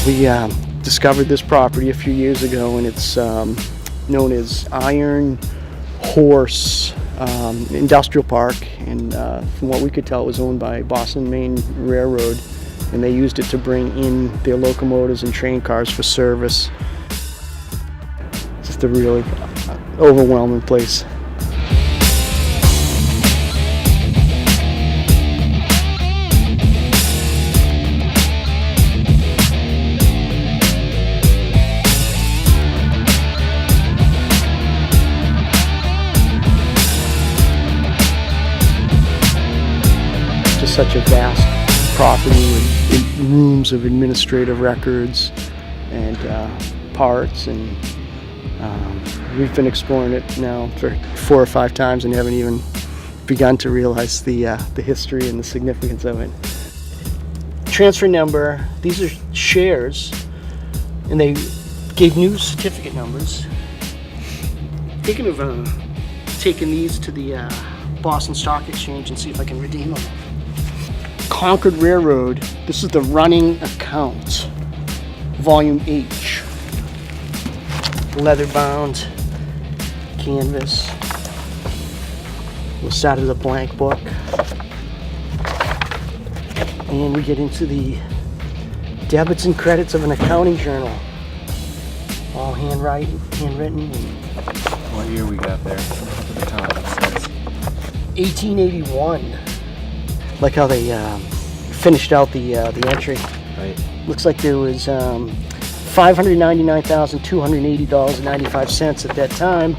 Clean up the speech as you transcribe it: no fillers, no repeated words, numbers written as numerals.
We discovered this property a few years ago, and it's known as Iron Horse Industrial Park, and from what we could tell, it was owned by Boston Main Railroad, and they used it to bring in their locomotives and train cars for service. Just a really overwhelming place. Such a vast property with rooms of administrative records and parts, and we've been exploring it now for 4 or 5 times and haven't even begun to realize the history and the significance of it. Transfer number, these are shares, and they gave new certificate numbers. Thinking of taking these to the Boston Stock Exchange and see if I can redeem them. Concord Railroad, this is the running account, volume H, leather bound canvas. We'll start as a blank book, and we get into the debits and credits of an accounting journal, all handwritten. What year we got there? 1881. Like how they finished out the entry. Right. Looks like there was $599,280.95 at that time.